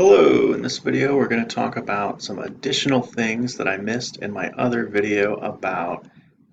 Hello, in this video we're going to talk about some additional things that I missed in my other video about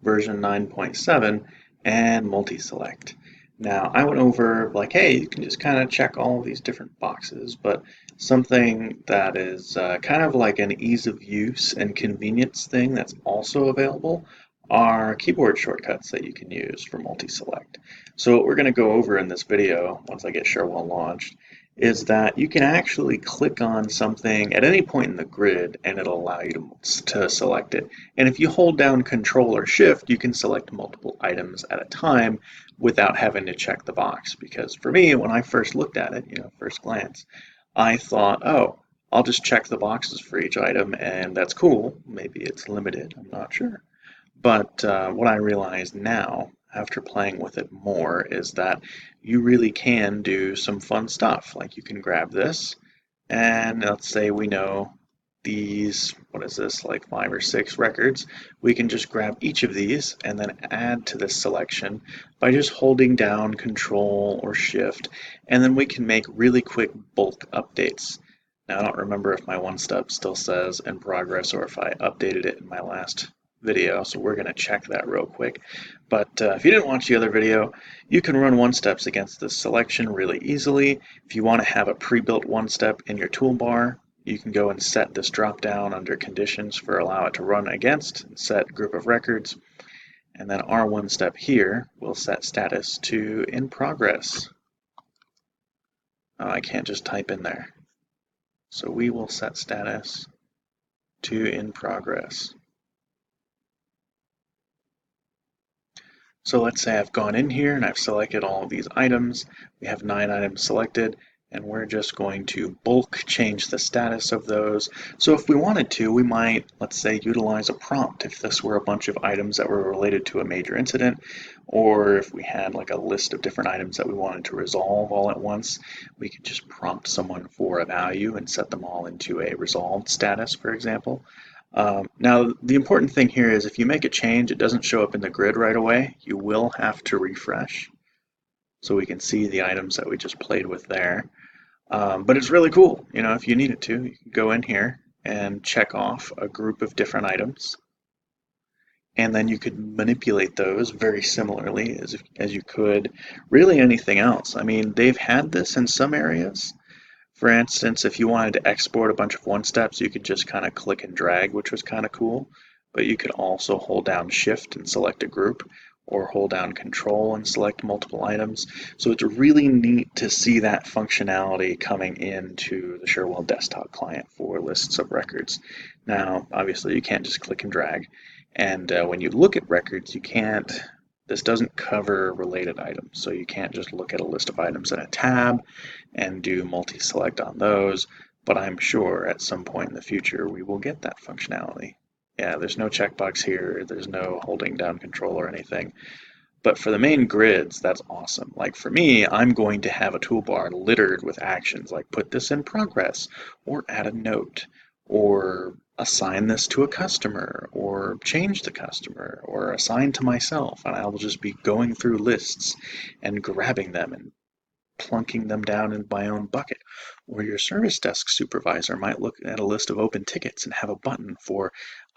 version 9.7 and multi-select. Now I went over like, hey, you can just kind of check all of these different boxes, but something that is kind of like an ease of use and convenience thing that's also available are keyboard shortcuts that you can use for multi-select. So what we're going to go over in this video, once I get Sharewell launched, is that you can actually click on something at any point in the grid and it'll allow you to select it. And if you hold down Control or Shift, you can select multiple items at a time without having to check the box. Because for me, when I first looked at it, first glance, I thought, oh, I'll just check the boxes for each item and that's cool. Maybe it's limited, I'm not sure. But what I realize now, after playing with it more, is that you really can do some fun stuff. Like you can grab this, and let's say we know these, what is this, like 5 or 6 records. We can just grab each of these and then add to this selection by just holding down Control or Shift, and then we can make really quick bulk updates. Now, I don't remember if my one step still says in progress or if I updated it in my last video, so we're going to check that real quick. But if you didn't watch the other video, you can run one steps against this selection really easily. If you want to have a pre-built one step in your toolbar, you can go and set this drop down under conditions for allow it to run against and set group of records. And then our one step here will set status to in progress. Oh, I can't just type in there. So we will set status to in progress. So let's say I've gone in here and I've selected all of these items. We have 9 items selected, and we're just going to bulk change the status of those. So if we wanted to, we might, let's say, utilize a prompt if this were a bunch of items that were related to a major incident, or if we had like a list of different items that we wanted to resolve all at once, we could just prompt someone for a value and set them all into a resolved status, for example. Now, the important thing here is if you make a change, it doesn't show up in the grid right away. You will have to refresh so we can see the items that we just played with there. But it's really cool. If you needed to, you can go in here and check off a group of different items. And then you could manipulate those very similarly as you could really anything else. I mean, they've had this in some areas. For instance, if you wanted to export a bunch of one steps, you could just kind of click and drag, which was kind of cool. But you could also hold down Shift and select a group, or hold down Control and select multiple items. So it's really neat to see that functionality coming into the Sharewell desktop client for lists of records. Now, obviously, you can't just click and drag. And when you look at records, this doesn't cover related items, so you can't just look at a list of items in a tab and do multi-select on those, but I'm sure at some point in the future we will get that functionality. Yeah, there's no checkbox here, there's no holding down Control or anything, but for the main grids, that's awesome. Like for me, I'm going to have a toolbar littered with actions like put this in progress, or add a note, or assign this to a customer, or change the customer, or assign to myself, and I will just be going through lists and grabbing them and plunking them down in my own bucket. Or your service desk supervisor might look at a list of open tickets and have a button for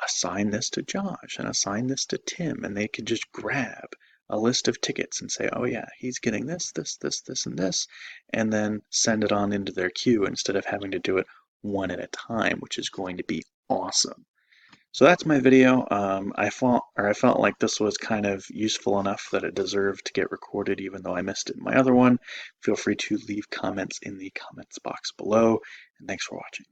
assign this to Josh and assign this to Tim, and they could just grab a list of tickets and say, oh yeah, he's getting this, this, this, this, and this, and then send it on into their queue instead of having to do it one at a time, which is going to be awesome. So that's my video. I felt like this was kind of useful enough that it deserved to get recorded even though I missed it in my other one. Feel free to leave comments in the comments box below, and thanks for watching.